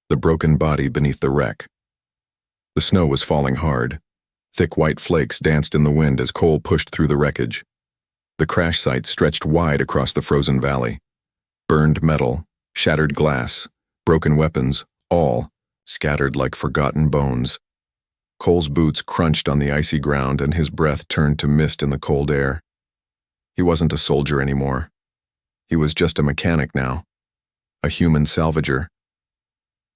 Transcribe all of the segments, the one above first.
the broken body beneath the wreck. The snow was falling hard. Thick white flakes danced in the wind as Cole pushed through the wreckage. The crash site stretched wide across the frozen valley. Burned metal, shattered glass, broken weapons, all scattered like forgotten bones. Cole's boots crunched on the icy ground and his breath turned to mist in the cold air. He wasn't a soldier anymore. He was just a mechanic now, a human salvager.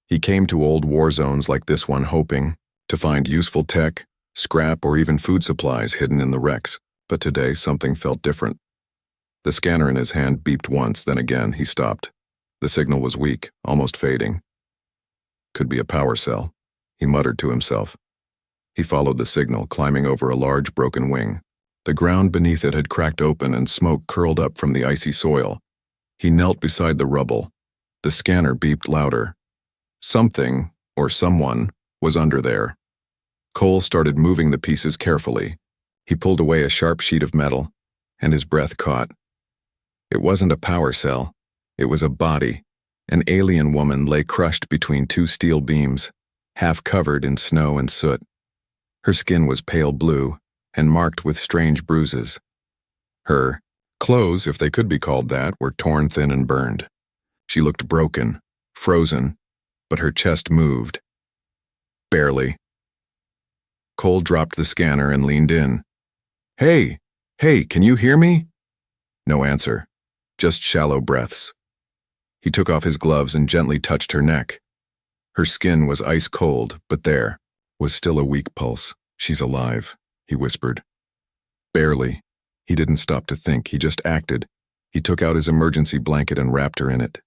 He came to old war zones like this one hoping to find useful tech, scrap, or even food supplies hidden in the wrecks, but today something felt different. The scanner in his hand beeped once, then again he stopped. The signal was weak, almost fading. Could be a power cell, he muttered to himself. He followed the signal, climbing over a large broken wing. The ground beneath it had cracked open and smoke curled up from the icy soil. He knelt beside the rubble. The scanner beeped louder. Something, or someone, was under there. Cole started moving the pieces carefully. He pulled away a sharp sheet of metal, and his breath caught. It wasn't a power cell. It was a body. An alien woman lay crushed between two steel beams, half covered in snow and soot. Her skin was pale blue and marked with strange bruises. Her clothes, if they could be called that, were torn thin and burned. She looked broken, frozen, but her chest moved. Barely. Cole dropped the scanner and leaned in. Hey, can you hear me? No answer, just shallow breaths. He took off his gloves and gently touched her neck. Her skin was ice cold, but there was still a weak pulse. She's alive, he whispered. Barely. He didn't stop to think, he just acted. He took out his emergency blanket and wrapped her in it.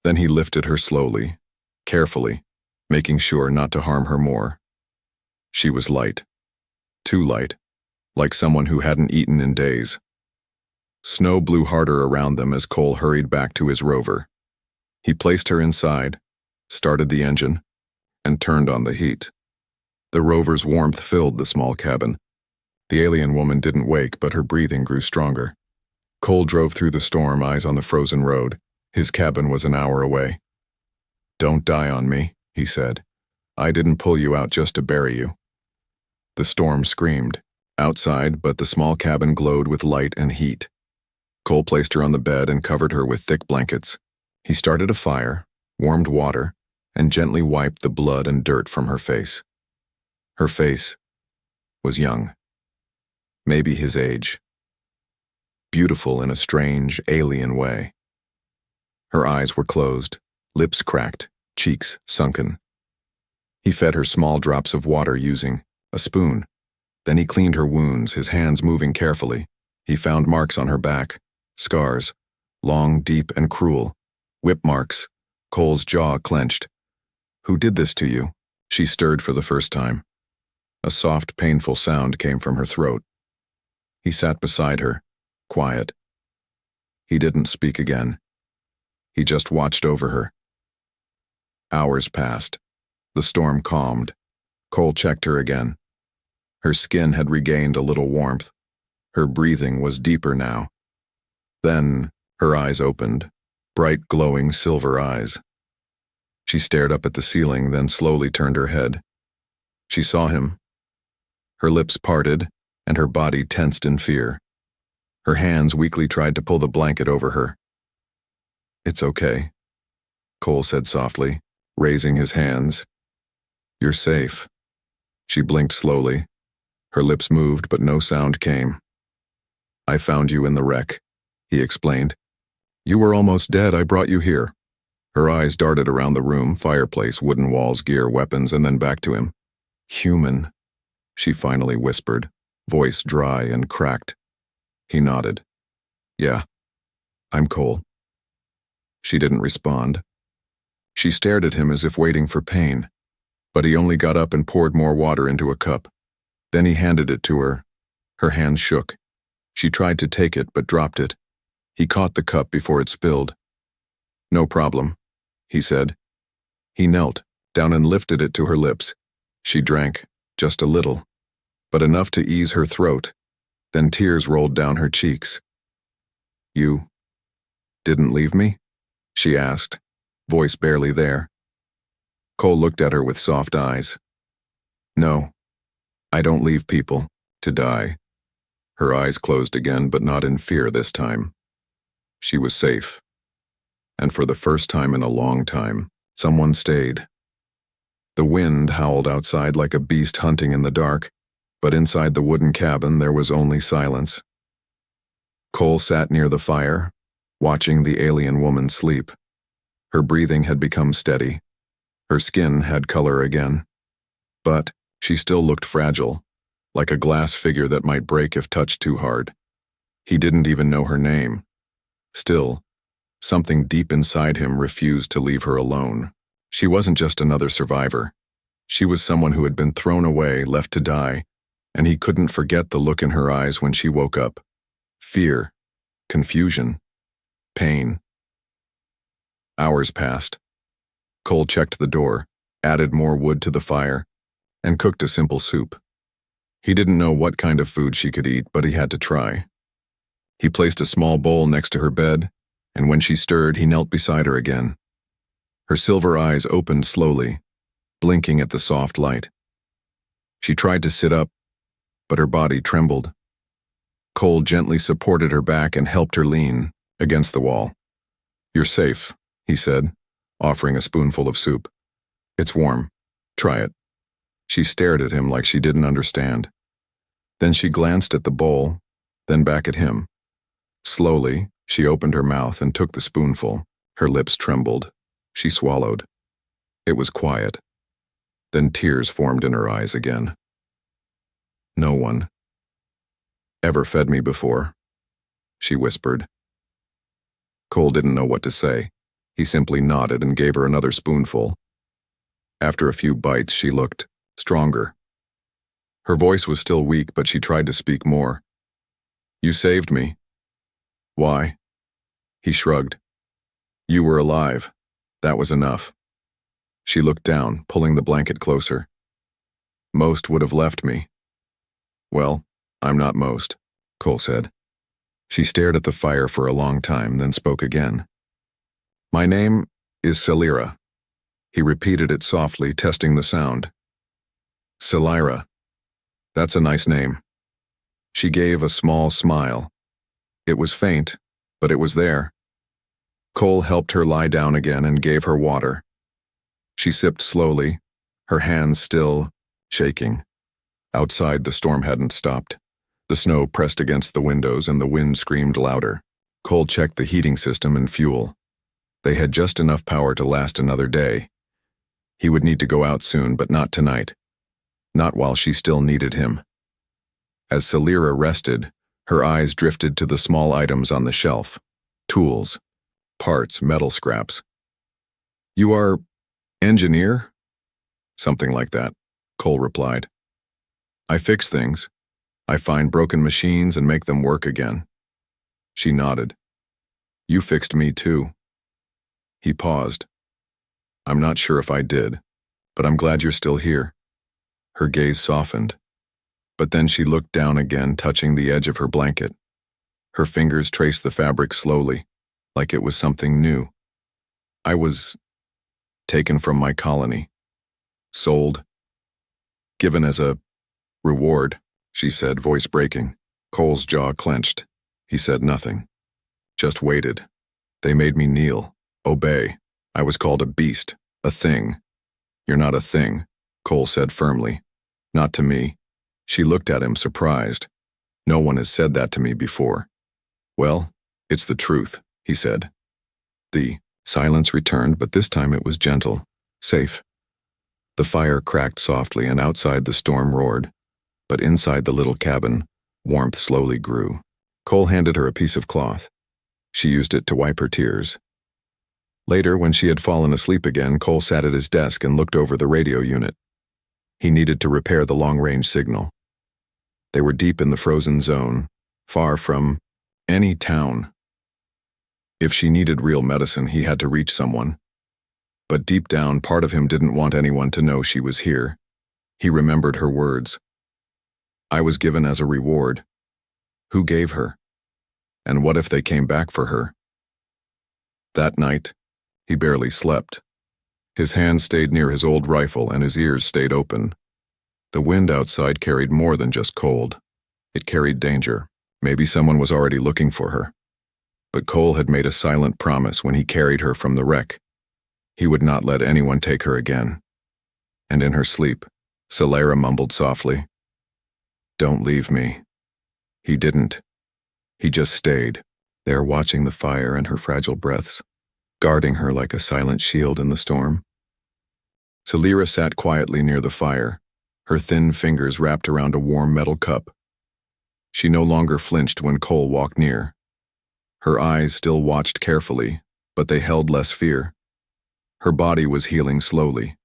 Then he lifted her slowly, carefully, making sure not to harm her more. She was light. Too light, like someone who hadn't eaten in days. Snow blew harder around them as Cole hurried back to his rover. He placed her inside, started the engine, and turned on the heat. The rover's warmth filled the small cabin. The alien woman didn't wake, but her breathing grew stronger. Cole drove through the storm, eyes on the frozen road. His cabin was an hour away. Don't die on me, he said. I didn't pull you out just to bury you. The storm screamed outside, but the small cabin glowed with light and heat. Cole placed her on the bed and covered her with thick blankets. He started a fire, warmed water, and gently wiped the blood and dirt from her face. Her face was young. Maybe his age. Beautiful in a strange, alien way. Her eyes were closed, lips cracked, cheeks sunken. He fed her small drops of water using a spoon. Then he cleaned her wounds, his hands moving carefully. He found marks on her back, scars, long, deep, and cruel. Whip marks. Cole's jaw clenched. Who did this to you? She stirred for the first time. A soft, painful sound came from her throat. He sat beside her, quiet. He didn't speak again. He just watched over her. Hours passed. The storm calmed. Cole checked her again. Her skin had regained a little warmth. Her breathing was deeper now. Then her eyes opened, bright, glowing silver eyes. She stared up at the ceiling, then slowly turned her head. She saw him. Her lips parted, and her body tensed in fear. Her hands weakly tried to pull the blanket over her. It's okay, Cole said softly, raising his hands. You're safe. She blinked slowly. Her lips moved, but no sound came. I found you in the wreck, he explained. You were almost dead. I brought you here. Her eyes darted around the room, fireplace, wooden walls, gear, weapons, and then back to him. Human, she finally whispered, voice dry and cracked. He nodded. Yeah, I'm Cole. She didn't respond. She stared at him as if waiting for pain, but he only got up and poured more water into a cup. Then he handed it to her. Her hands shook. She tried to take it, but dropped it. He caught the cup before it spilled. No problem, he said. He knelt down and lifted it to her lips. She drank, just a little, but enough to ease her throat. Then tears rolled down her cheeks. You didn't leave me? She asked, voice barely there. Cole looked at her with soft eyes. No, I don't leave people to die. Her eyes closed again, but not in fear this time. She was safe. And for the first time in a long time, someone stayed. The wind howled outside like a beast hunting in the dark, but inside the wooden cabin there was only silence. Cole sat near the fire, watching the alien woman sleep. Her breathing had become steady. Her skin had color again. But she still looked fragile, like a glass figure that might break if touched too hard. He didn't even know her name. Still, something deep inside him refused to leave her alone. She wasn't just another survivor. She was someone who had been thrown away, left to die, and he couldn't forget the look in her eyes when she woke up. Fear, confusion, pain. Hours passed. Cole checked the door, added more wood to the fire, and cooked a simple soup. He didn't know what kind of food she could eat, but he had to try. He placed a small bowl next to her bed, and when she stirred, he knelt beside her again. Her silver eyes opened slowly, blinking at the soft light. She tried to sit up, but her body trembled. Cole gently supported her back and helped her lean against the wall. "You're safe," he said, offering a spoonful of soup. "It's warm. Try it." She stared at him like she didn't understand. Then she glanced at the bowl, then back at him. Slowly, she opened her mouth and took the spoonful. Her lips trembled. She swallowed. It was quiet. Then tears formed in her eyes again. "No one ever fed me before," she whispered. Cole didn't know what to say. He simply nodded and gave her another spoonful. After a few bites, she looked stronger. Her voice was still weak, but she tried to speak more. "You saved me." "Why?" He shrugged. "You were alive. That was enough." She looked down, pulling the blanket closer. "Most would have left me." "Well, I'm not most," Cole said. She stared at the fire for a long time, then spoke again. "My name is Celira." He repeated it softly, testing the sound. "Celira. That's a nice name." She gave a small smile. It was faint, but it was there. Cole helped her lie down again and gave her water. She sipped slowly, her hands still shaking. Outside, the storm hadn't stopped. The snow pressed against the windows and the wind screamed louder. Cole checked the heating system and fuel. They had just enough power to last another day. He would need to go out soon, but not tonight. Not while she still needed him. As Celira rested, her eyes drifted to the small items on the shelf. Tools, parts, metal scraps. "You are engineer?" "Something like that," Cole replied. "I fix things. I find broken machines and make them work again." She nodded. "You fixed me too." He paused. "I'm not sure if I did, but I'm glad you're still here." Her gaze softened, but then she looked down again, touching the edge of her blanket. Her fingers traced the fabric slowly, like it was something new. "I was taken from my colony, sold, given as a reward," she said, voice breaking. Cole's jaw clenched. He said nothing, just waited. "They made me kneel, obey. I was called a beast, a thing." "You're not a thing," Cole said firmly. "Not to me." She looked at him, surprised. "No one has said that to me before." "Well, it's the truth," he said. The silence returned, but this time it was gentle, safe. The fire cracked softly, and outside the storm roared. But inside the little cabin, warmth slowly grew. Cole handed her a piece of cloth. She used it to wipe her tears. Later, when she had fallen asleep again, Cole sat at his desk and looked over the radio unit. He needed to repair the long-range signal. They were deep in the frozen zone, far from any town. If she needed real medicine, he had to reach someone. But deep down, part of him didn't want anyone to know she was here. He remembered her words. "I was given as a reward." Who gave her? And what if they came back for her? That night, he barely slept. His hand stayed near his old rifle and his ears stayed open. The wind outside carried more than just cold. It carried danger. Maybe someone was already looking for her. But Cole had made a silent promise when he carried her from the wreck. He would not let anyone take her again. And in her sleep, Celera mumbled softly, "Don't leave me." He didn't. He just stayed, there watching the fire and her fragile breaths, guarding her like a silent shield in the storm. Celera sat quietly near the fire, her thin fingers wrapped around a warm metal cup. She no longer flinched when Cole walked near. Her eyes still watched carefully, but they held less fear. Her body was healing slowly.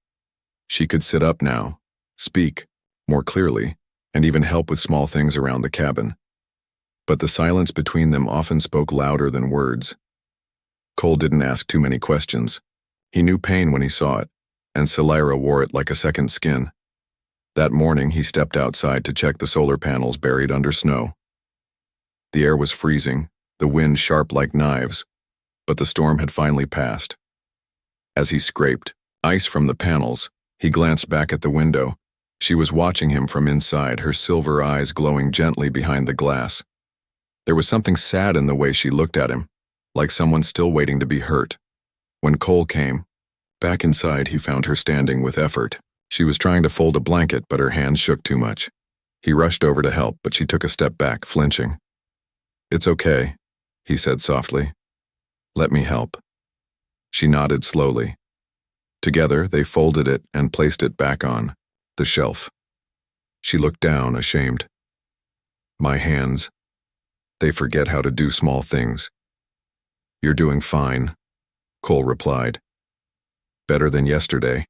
She could sit up now, speak more clearly, and even help with small things around the cabin. But the silence between them often spoke louder than words. Cole didn't ask too many questions. He knew pain when he saw it, and Celera wore it like a second skin. That morning, he stepped outside to check the solar panels buried under snow. The air was freezing, the wind sharp like knives, but the storm had finally passed. As he scraped ice from the panels, he glanced back at the window. She was watching him from inside, her silver eyes glowing gently behind the glass. There was something sad in the way she looked at him, like someone still waiting to be hurt. When Cole came, back inside, he found her standing with effort. She was trying to fold a blanket, but her hands shook too much. He rushed over to help, but she took a step back, flinching. "It's okay," he said softly. "Let me help." She nodded slowly. Together, they folded it and placed it back on the shelf. She looked down, ashamed. "My hands. They forget how to do small things." "You're doing fine," Cole replied. "Better than yesterday."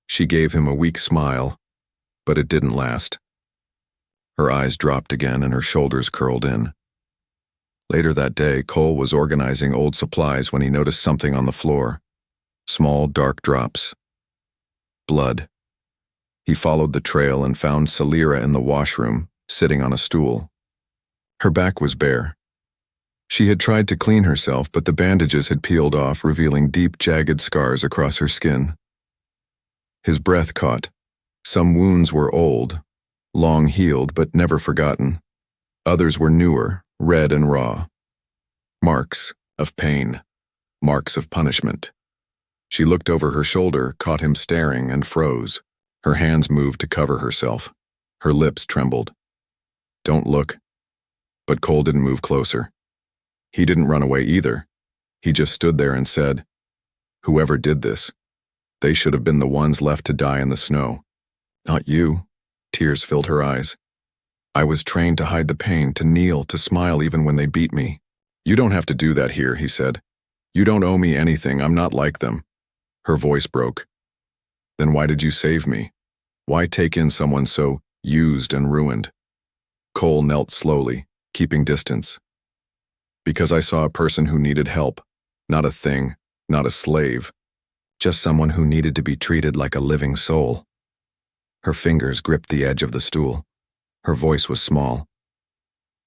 She gave him a weak smile, but it didn't last. Her eyes dropped again and her shoulders curled in. Later that day, Cole was organizing old supplies when he noticed something on the floor. Small, dark drops. Blood. He followed the trail and found Celera in the washroom, sitting on a stool. Her back was bare. She had tried to clean herself, but the bandages had peeled off, revealing deep, jagged scars across her skin. His breath caught. Some wounds were old, long healed but never forgotten. Others were newer, red and raw. Marks of pain. Marks of punishment. She looked over her shoulder, caught him staring, and froze. Her hands moved to cover herself. Her lips trembled. "Don't look." But Cole didn't move closer. He didn't run away either. He just stood there and said, "Whoever did this, they should have been the ones left to die in the snow. Not you." Tears filled her eyes. "I was trained to hide the pain, to kneel, to smile even when they beat me." "You don't have to do that here," he said. "You don't owe me anything. I'm not like them." Her voice broke. "Then why did you save me? Why take in someone so used and ruined?" Cole knelt slowly, keeping distance. "Because I saw a person who needed help. Not a thing, not a slave. Just someone who needed to be treated like a living soul." Her fingers gripped the edge of the stool. Her voice was small.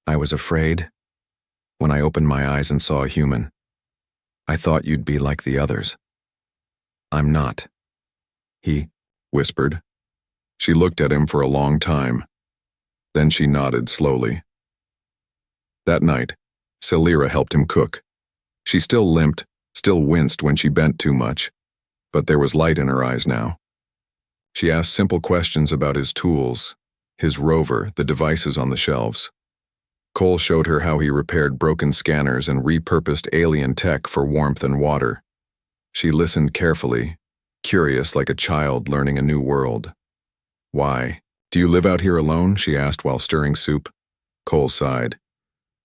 "I was afraid when I opened my eyes and saw a human. I thought you'd be like the others. I'm not," he whispered. She looked at him for a long time. Then she nodded slowly. That night, Celera helped him cook. She still limped, still winced when she bent too much, but there was light in her eyes now. She asked simple questions about his tools, his rover, the devices on the shelves. Cole showed her how he repaired broken scanners and repurposed alien tech for warmth and water. She listened carefully, curious like a child learning a new world. "Why? Do you live out here alone?" she asked while stirring soup. Cole sighed.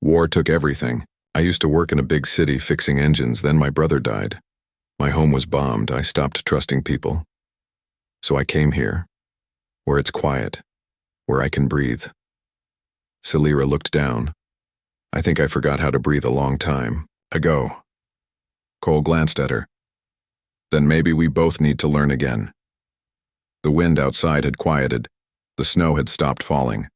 "War took everything. I used to work in a big city fixing engines, then my brother died. My home was bombed. I stopped trusting people. So I came here, where it's quiet, where I can breathe." Celera looked down. "I think I forgot how to breathe a long time ago." Cole glanced at her. "Then maybe we both need to learn again." The wind outside had quieted. The snow had stopped falling.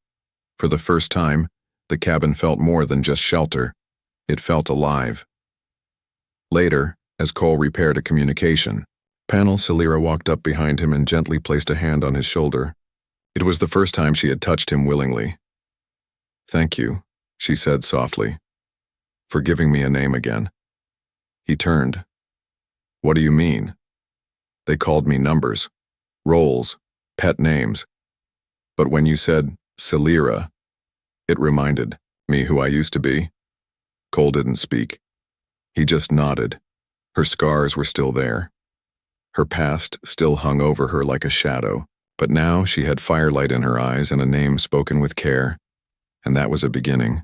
For the first time, the cabin felt more than just shelter. It felt alive. Later, as Cole repaired a communication, panel, Celira walked up behind him and gently placed a hand on his shoulder. It was the first time she had touched him willingly. "Thank you," she said softly, "for giving me a name again." He turned. "What do you mean?" "They called me numbers, roles, pet names. But when you said Celira, it reminded me who I used to be." Cole didn't speak. He just nodded. Her scars were still there. Her past still hung over her like a shadow, but now she had firelight in her eyes and a name spoken with care, and that was a beginning.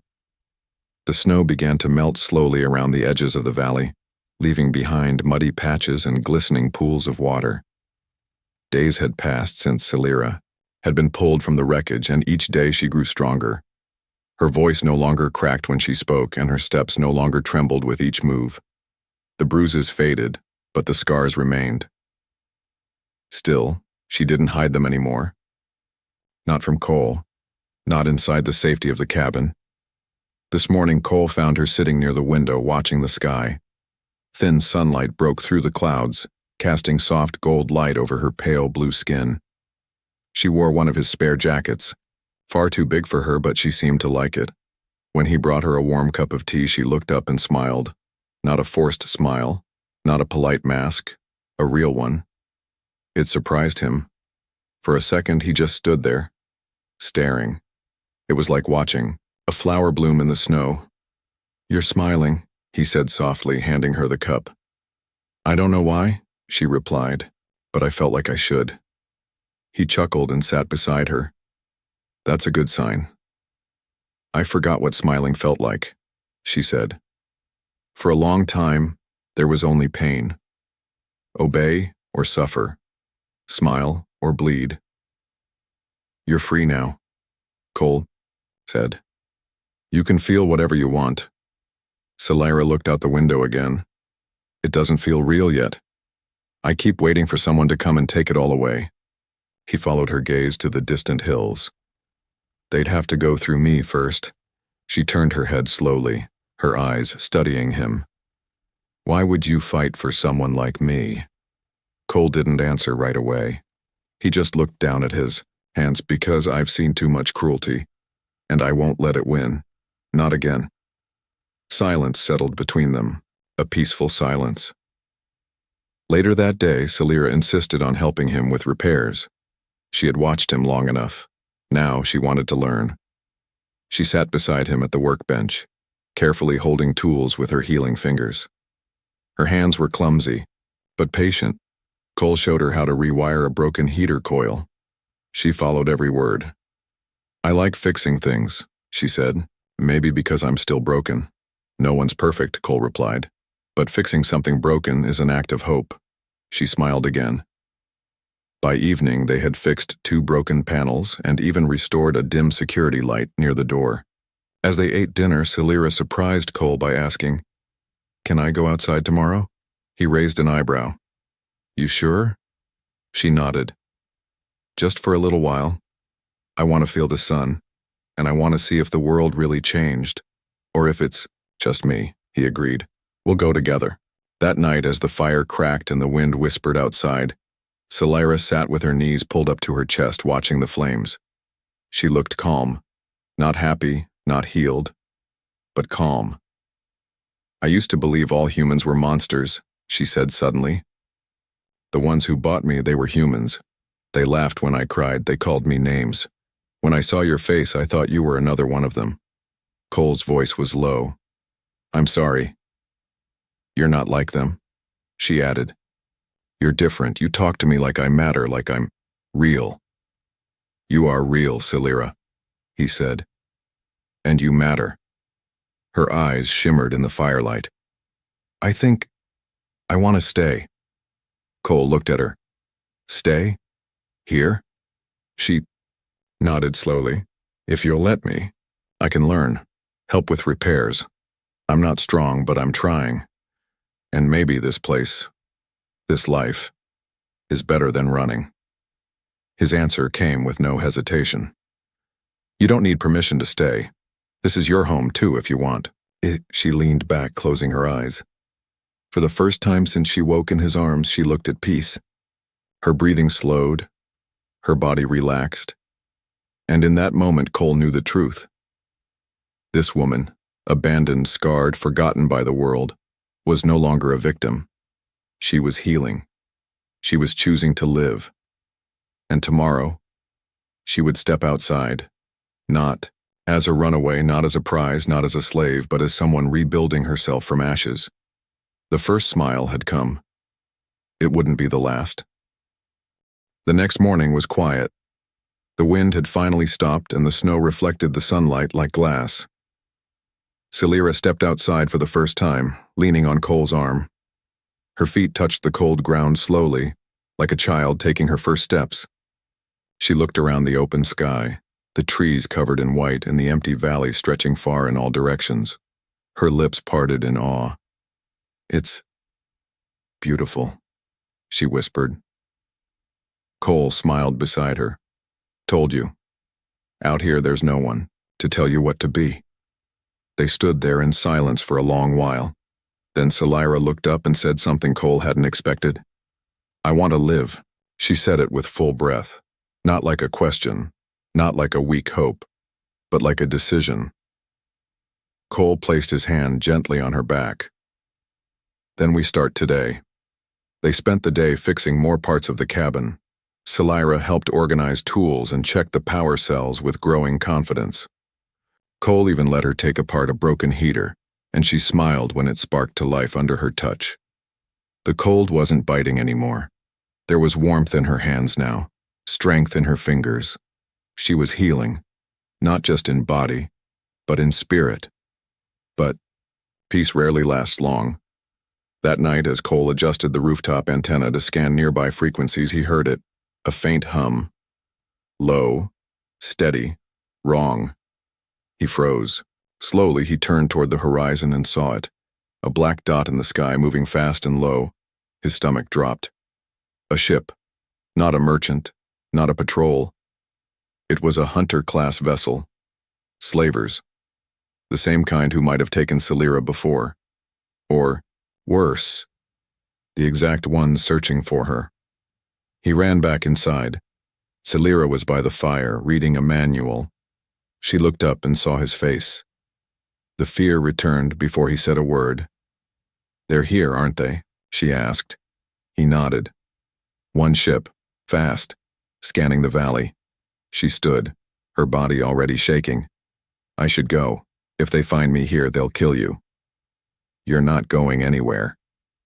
The snow began to melt slowly around the edges of the valley, leaving behind muddy patches and glistening pools of water. Days had passed since Celira had been pulled from the wreckage, and each day she grew stronger. Her voice no longer cracked when she spoke, and her steps no longer trembled with each move. The bruises faded, but the scars remained. Still, she didn't hide them anymore. Not from Cole, not inside the safety of the cabin. This morning, Cole found her sitting near the window watching the sky. Thin sunlight broke through the clouds, casting soft gold light over her pale blue skin. She wore one of his spare jackets, far too big for her, but she seemed to like it. When he brought her a warm cup of tea, she looked up and smiled. Not a forced smile, not a polite mask, a real one. It surprised him. For a second, he just stood there, staring. It was like watching a flower bloom in the snow. "You're smiling," he said softly, handing her the cup. "I don't know why," she replied, "but I felt like I should." He chuckled and sat beside her. "That's a good sign." "I forgot what smiling felt like," she said. "For a long time, there was only pain. Obey or suffer, smile or bleed. You're free now," Cole said. "You can feel whatever you want." Celira looked out the window again. "It doesn't feel real yet. I keep waiting for someone to come and take it all away." He followed her gaze to the distant hills. "They'd have to go through me first." She turned her head slowly, her eyes studying him. "Why would you fight for someone like me?" Cole didn't answer right away. He just looked down at his hands. "Because I've seen too much cruelty, and I won't let it win. Not again." Silence settled between them, a peaceful silence. Later that day, Celira insisted on helping him with repairs. She had watched him long enough. Now she wanted to learn. She sat beside him at the workbench, carefully holding tools with her healing fingers. Her hands were clumsy, but patient. Cole showed her how to rewire a broken heater coil. She followed every word. "I like fixing things," she said, "maybe because I'm still broken." "No one's perfect," Cole replied, "but fixing something broken is an act of hope." She smiled again. By evening, they had fixed 2 broken panels and even restored a dim security light near the door. As they ate dinner, Celira surprised Cole by asking, "Can I go outside tomorrow?" He raised an eyebrow. "You sure?" She nodded. "Just for a little while. I want to feel the sun, and I want to see if the world really changed, or if it's just me," he agreed. "We'll go together." That night, as the fire cracked and the wind whispered outside, Celira sat with her knees pulled up to her chest watching the flames. She looked calm, not happy, not healed, but calm. "I used to believe all humans were monsters," she said suddenly. "The ones who bought me, they were humans. They laughed when I cried, they called me names. When I saw your face, I thought you were another one of them." Cole's voice was low. "I'm sorry." "You're not like them," she added. "You're different. You talk to me like I matter, like I'm real." "You are real, Celira," he said. "And you matter." Her eyes shimmered in the firelight. I want to stay." Cole looked at her. "Stay? Here?" She nodded slowly. "If you'll let me, I can learn, help with repairs. I'm not strong, but I'm trying. And maybe this place, this life, is better than running." His answer came with no hesitation. "You don't need permission to stay. This is your home too if you want." She leaned back, closing her eyes. For the first time since she woke in his arms, she looked at peace. Her breathing slowed, her body relaxed, and in that moment Cole knew the truth. This woman, abandoned, scarred, forgotten by the world, was no longer a victim. She was healing. She was choosing to live. And tomorrow, she would step outside, not as a runaway, not as a prize, not as a slave, but as someone rebuilding herself from ashes. The first smile had come. It wouldn't be the last. The next morning was quiet. The wind had finally stopped and the snow reflected the sunlight like glass. Celira stepped outside for the first time, leaning on Cole's arm. Her feet touched the cold ground slowly, like a child taking her first steps. She looked around the open sky, the trees covered in white and the empty valley stretching far in all directions. Her lips parted in awe. "It's beautiful," she whispered. Cole smiled beside her. "Told you. Out here there's no one to tell you what to be." They stood there in silence for a long while. Then Celira looked up and said something Cole hadn't expected. "I want to live." She said it with full breath, not like a question, not like a weak hope, but like a decision. Cole placed his hand gently on her back. "Then we start today." They spent the day fixing more parts of the cabin. Celira helped organize tools and check the power cells with growing confidence. Cole even let her take apart a broken heater, and she smiled when it sparked to life under her touch. The cold wasn't biting anymore. There was warmth in her hands now, strength in her fingers. She was healing, not just in body, but in spirit. But peace rarely lasts long. That night, as Cole adjusted the rooftop antenna to scan nearby frequencies, he heard it, a faint hum. Low, steady, wrong. He froze. Slowly, he turned toward the horizon and saw it, a black dot in the sky moving fast and low. His stomach dropped. A ship. Not a merchant, not a patrol. It was a hunter-class vessel. Slavers. The same kind who might have taken Celira before. Or, worse, the exact ones searching for her. He ran back inside. Celira was by the fire, reading a manual. She looked up and saw his face. The fear returned before he said a word. "They're here, aren't they?" she asked. He nodded. "One ship, fast, scanning the valley." She stood, her body already shaking. "I should go. If they find me here, they'll kill you." "You're not going anywhere,"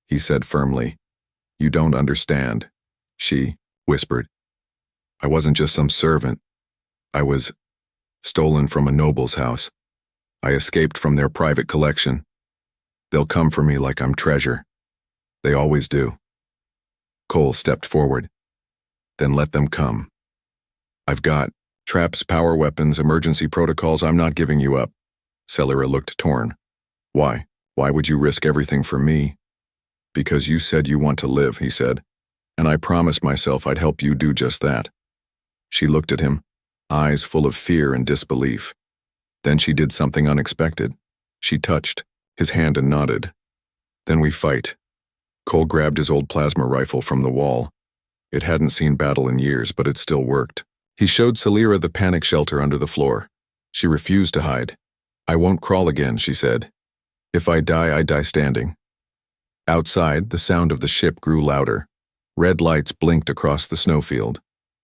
he said firmly. "You don't understand," she whispered. "I wasn't just some servant. I was stolen from a noble's house. I escaped from their private collection. They'll come for me like I'm treasure. They always do." Cole stepped forward. "Then let them come. I've got traps, power weapons, emergency protocols. I'm not giving you up." Celira looked torn. "Why? Why would you risk everything for me?" "Because you said you want to live," he said, "and I promised myself I'd help you do just that." She looked at him, eyes full of fear and disbelief. Then she did something unexpected. She touched his hand and nodded. "Then we fight." Cole grabbed his old plasma rifle from the wall. It hadn't seen battle in years, but it still worked. He showed Celira the panic shelter under the floor. She refused to hide. "I won't crawl again," she said. "If I die standing." Outside, the sound of the ship grew louder. Red lights blinked across the snowfield.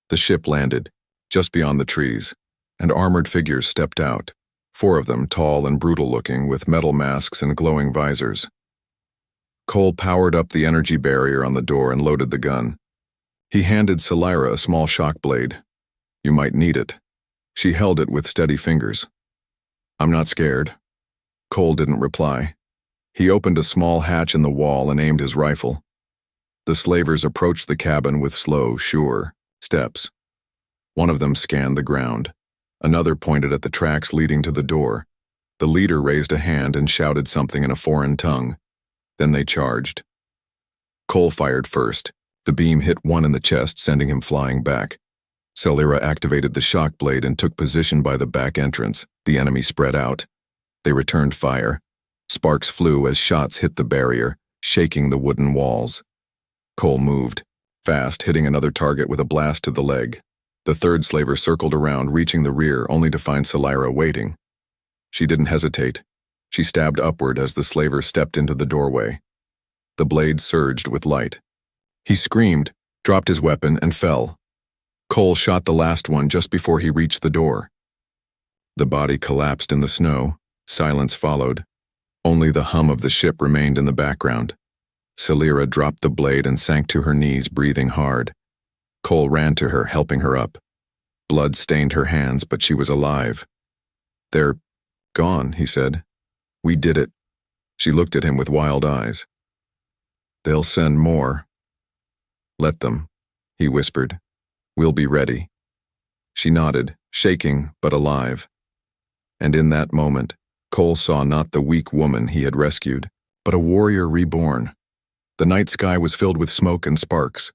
The ship landed, just beyond the trees, and armored figures stepped out, 4 of them tall and brutal-looking with metal masks and glowing visors. Cole powered up the energy barrier on the door and loaded the gun. He handed Celira a small shock blade. "You might need it." She held it with steady fingers. "I'm not scared." Cole didn't reply. He opened a small hatch in the wall and aimed his rifle. The slavers approached the cabin with slow, sure steps. One of them scanned the ground. Another pointed at the tracks leading to the door. The leader raised a hand and shouted something in a foreign tongue. Then they charged. Cole fired first. The beam hit one in the chest, sending him flying back. Celira activated the shock blade and took position by the back entrance. The enemy spread out. They returned fire. Sparks flew as shots hit the barrier, shaking the wooden walls. Cole moved. fast, hitting another target with a blast to the leg. The third slaver circled around, reaching the rear, only to find Selira waiting. She didn't hesitate. She stabbed upward as the slaver stepped into the doorway. The blade surged with light. He screamed, dropped his weapon, and fell. Cole shot the last one just before he reached the door. The body collapsed in the snow. Silence followed. Only the hum of the ship remained in the background. Selira dropped the blade and sank to her knees, breathing hard. Cole ran to her, helping her up. Blood stained her hands, but she was alive. "They're gone," he said. "We did it." She looked at him with wild eyes. "They'll send more." "Let them," he whispered. "We'll be ready." She nodded, shaking but alive. And in that moment, Cole saw not the weak woman he had rescued, but a warrior reborn. The night sky was filled with smoke and sparks.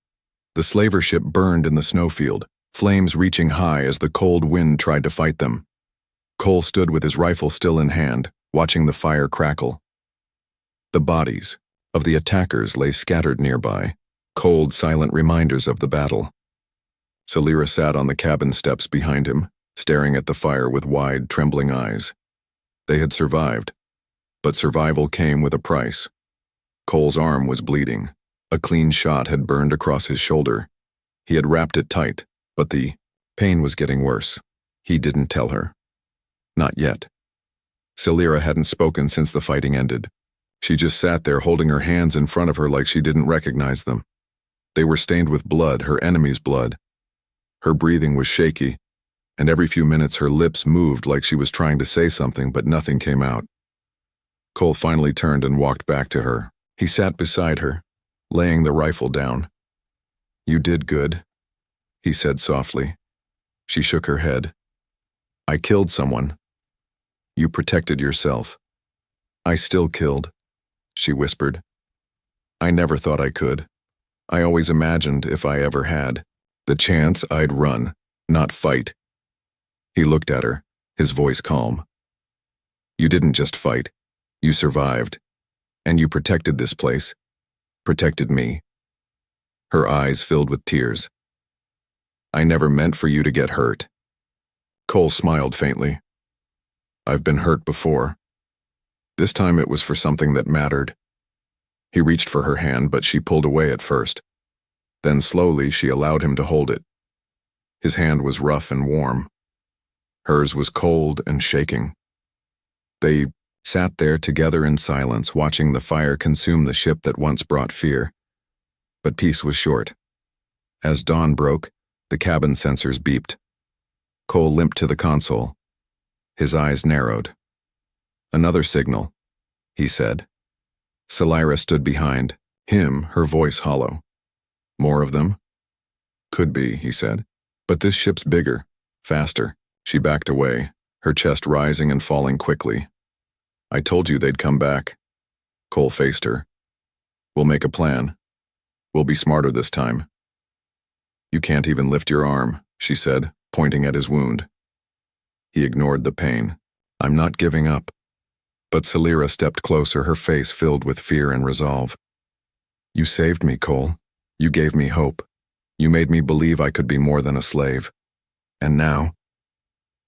The slaver ship burned in the snowfield, flames reaching high as the cold wind tried to fight them. Cole stood with his rifle still in hand, watching the fire crackle. The bodies of the attackers lay scattered nearby, cold, silent reminders of the battle. Selira sat on the cabin steps behind him, staring at the fire with wide, trembling eyes. They had survived, but survival came with a price. Cole's arm was bleeding. A clean shot had burned across his shoulder. He had wrapped it tight, but the pain was getting worse. He didn't tell her. Not yet. Selira hadn't spoken since the fighting ended. She just sat there holding her hands in front of her like she didn't recognize them. They were stained with blood, her enemy's blood. Her breathing was shaky, and every few minutes her lips moved like she was trying to say something, but nothing came out. Cole finally turned and walked back to her. He sat beside her, laying the rifle down. "You did good," he said softly. She shook her head. "I killed someone. You protected yourself." "I still killed," she whispered. "I never thought I could. I always imagined if I ever had the chance, I'd run, not fight." He looked at her, his voice calm. "You didn't just fight. You survived. And you protected this place. Protected me." Her eyes filled with tears. "I never meant for you to get hurt." Cole smiled faintly. "I've been hurt before. This time it was for something that mattered." He reached for her hand, but she pulled away at first. Then slowly she allowed him to hold it. His hand was rough and warm. Hers was cold and shaking. They sat there together in silence, watching the fire consume the ship that once brought fear. But peace was short. As dawn broke, the cabin sensors beeped. Cole limped to the console. His eyes narrowed. "Another signal," he said. Selira stood behind him, her voice hollow. "More of them?" "Could be," he said. "But this ship's bigger, faster." She backed away, her chest rising and falling quickly. "I told you they'd come back." Cole faced her. "We'll make a plan. We'll be smarter this time." "You can't even lift your arm," she said, pointing at his wound. He ignored the pain. "I'm not giving up." But Selira stepped closer, her face filled with fear and resolve. "You saved me, Cole. You gave me hope. You made me believe I could be more than a slave. And now,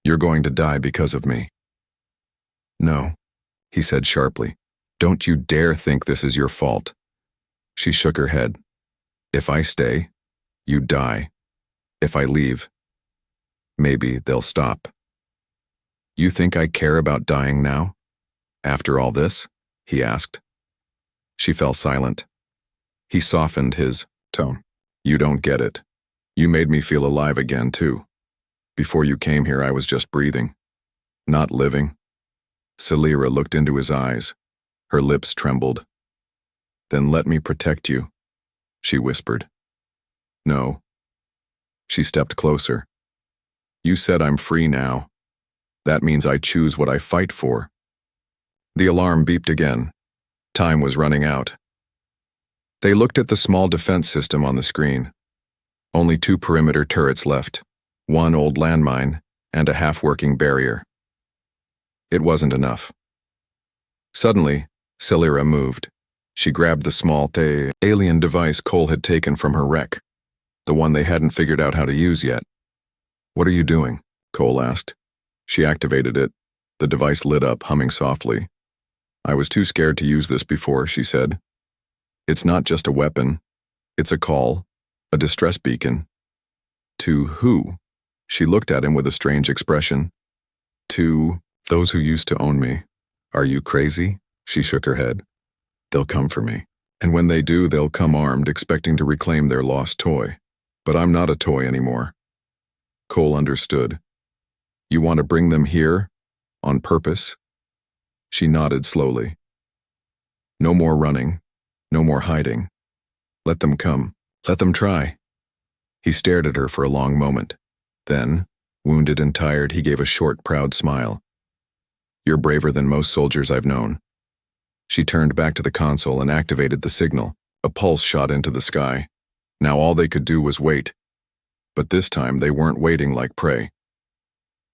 you're going to die because of me." "No," he said sharply. "Don't you dare think this is your fault." She shook her head. "If I stay, you die. If I leave, maybe they'll stop." "You think I care about dying now? After all this?" he asked. She fell silent. He softened his tone. "You don't get it. You made me feel alive again, too. Before you came here, I was just breathing, not living." Selira looked into his eyes. Her lips trembled. "Then let me protect you," she whispered. "No." She stepped closer. "You said I'm free now. That means I choose what I fight for." The alarm beeped again. Time was running out. They looked at the small defense system on the screen. Only 2 perimeter turrets left, 1 old landmine, and a half-working barrier. It wasn't enough. Suddenly, Selira moved. She grabbed the small alien device Cole had taken from her wreck. the one they hadn't figured out how to use yet. "What are you doing?" Cole asked. She activated it. The device lit up, humming softly. "I was too scared to use this before," she said. "It's not just a weapon. It's a call, a distress beacon." "To who?" She looked at him with a strange expression. "To those who used to own me." "Are you crazy?" She shook her head. "They'll come for me. And when they do, they'll come armed, expecting to reclaim their lost toy. But I'm not a toy anymore." Cole understood. "You want to bring them here? On purpose?" She nodded slowly. "No more running. No more hiding. Let them come. Let them try." He stared at her for a long moment. Then, wounded and tired, he gave a short, proud smile. "You're braver than most soldiers I've known." She turned back to the console and activated the signal. A pulse shot into the sky. Now all they could do was wait. But this time they weren't waiting like prey.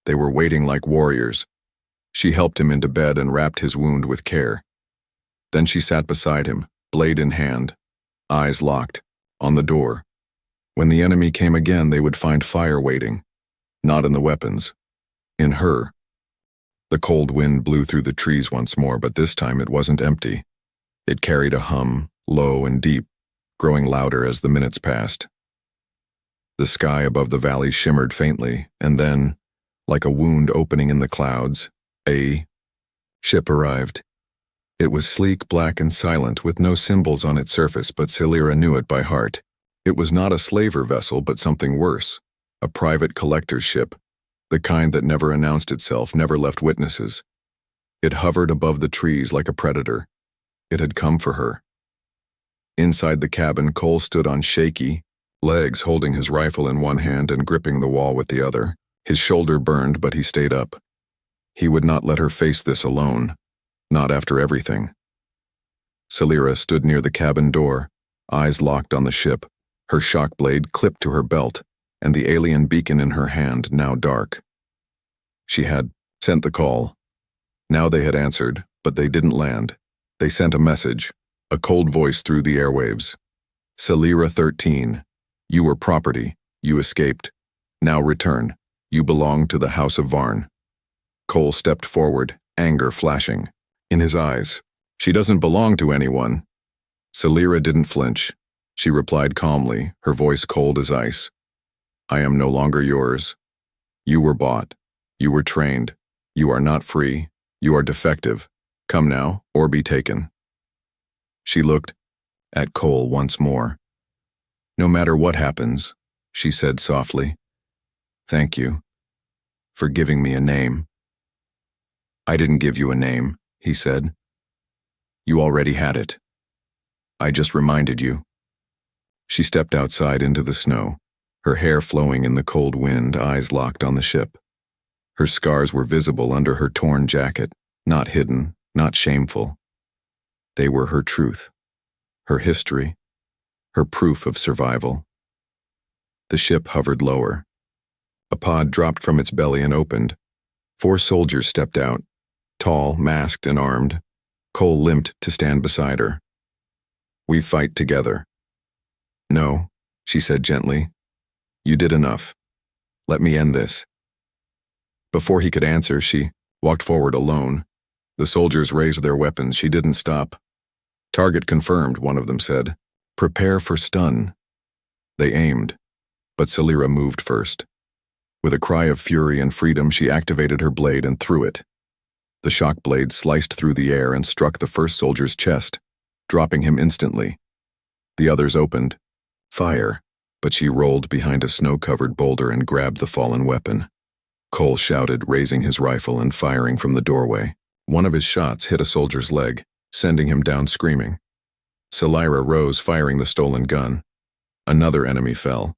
They were waiting like warriors. She helped him into bed and wrapped his wound with care. Then she sat beside him, blade in hand, eyes locked, on the door. When the enemy came again, they would find fire waiting. Not in the weapons. In her. The cold wind blew through the trees once more, but this time it wasn't empty. It carried a hum, low and deep, growing louder as the minutes passed. The sky above the valley shimmered faintly, and then, like a wound opening in the clouds, a ship arrived. It was sleek, black, and silent, with no symbols on its surface, but Celira knew it by heart. It was not a slaver vessel, but something worse. A private collector's ship. The kind that never announced itself, never left witnesses. It hovered above the trees like a predator. It had come for her. Inside the cabin, Cole stood on shaky legs, holding his rifle in one hand and gripping the wall with the other. His shoulder burned, but he stayed up. He would not let her face this alone. Not after everything. Celira stood near the cabin door, eyes locked on the ship, her shock blade clipped to her belt, and the alien beacon in her hand, now dark. She had sent the call. Now they had answered, but they didn't land. They sent a message, a cold voice through the airwaves. "Celira 13, you were property. You escaped. Now return. You belong to the House of Varn." Cole stepped forward, anger flashing in his eyes. "She doesn't belong to anyone." Celira didn't flinch. She replied calmly, her voice cold as ice. "I am no longer yours. You were bought. You were trained. You are not free. You are defective. Come now, or be taken." She looked at Cole once more. "No matter what happens," she said softly, "thank you for giving me a name." "I didn't give you a name," he said. "You already had it. I just reminded you." She stepped outside into the snow, her hair flowing in the cold wind, eyes locked on the ship. Her scars were visible under her torn jacket, not hidden, not shameful. They were her truth, her history, her proof of survival. The ship hovered lower. A pod dropped from its belly and opened. 4 soldiers stepped out, tall, masked, and armed. Cole limped to stand beside her. "We fight together." "No," she said gently. "You did enough. Let me end this." Before he could answer, she walked forward alone. The soldiers raised their weapons. She didn't stop. "Target confirmed," one of them said. "Prepare for stun." They aimed, but Celira moved first. With a cry of fury and freedom, she activated her blade and threw it. The shock blade sliced through the air and struck the first soldier's chest, dropping him instantly. The others opened fire, but she rolled behind a snow-covered boulder and grabbed the fallen weapon. Cole shouted, raising his rifle and firing from the doorway. One of his shots hit a soldier's leg, sending him down screaming. Celira rose, firing the stolen gun. Another enemy fell.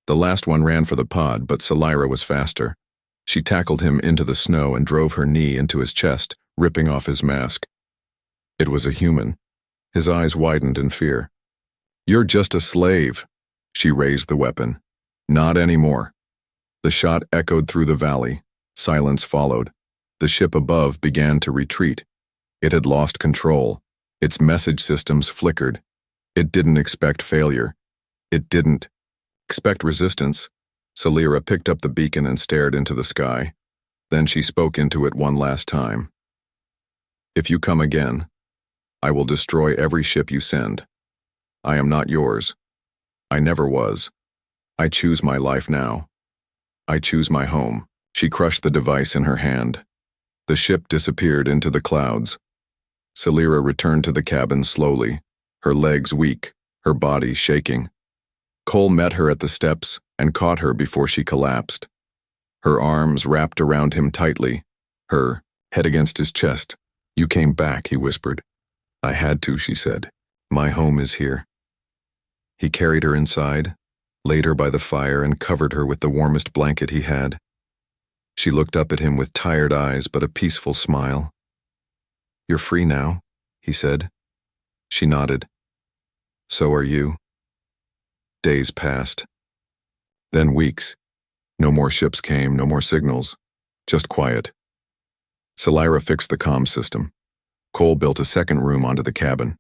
The last one ran for the pod, but Celira was faster. She tackled him into the snow and drove her knee into his chest, ripping off his mask. It was a human. His eyes widened in fear. "You're just a slave." She raised the weapon. "Not anymore." The shot echoed through the valley. Silence followed. The ship above began to retreat. It had lost control. Its message systems flickered. It didn't expect failure. It didn't Expect resistance. Salira picked up the beacon and stared into the sky. Then she spoke into it one last time. If you come again, I will destroy every ship you send. I am not yours. I never was. I choose my life now. I choose my home. She crushed the device in her hand. The ship disappeared into the clouds. Salira returned to the cabin slowly, her legs weak, her body shaking. Cole met her at the steps and caught her before she collapsed. Her arms wrapped around him tightly, her head against his chest. You came back, he whispered. I had to, she said. My home is here. He carried her inside, laid her by the fire, and covered her with the warmest blanket he had. She looked up at him with tired eyes but a peaceful smile. You're free now, he said. She nodded. So are you. Days passed. Then weeks. No more ships came, no more signals. Just quiet. Salira fixed the comm system. Cole built a second room onto the cabin.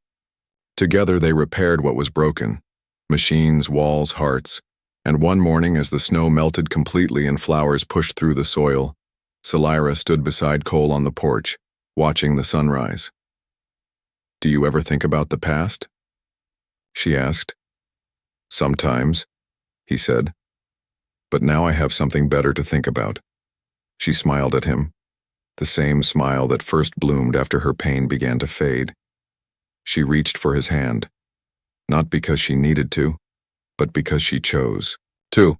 Together they repaired what was broken. Machines, walls, hearts. And one morning, as the snow melted completely and flowers pushed through the soil, Salira stood beside Cole on the porch, watching the sunrise. Do you ever think about the past? She asked. Sometimes, he said. But now I have something better to think about. She smiled at him, the same smile that first bloomed after her pain began to fade. She reached for his hand, not because she needed to, but because she chose to.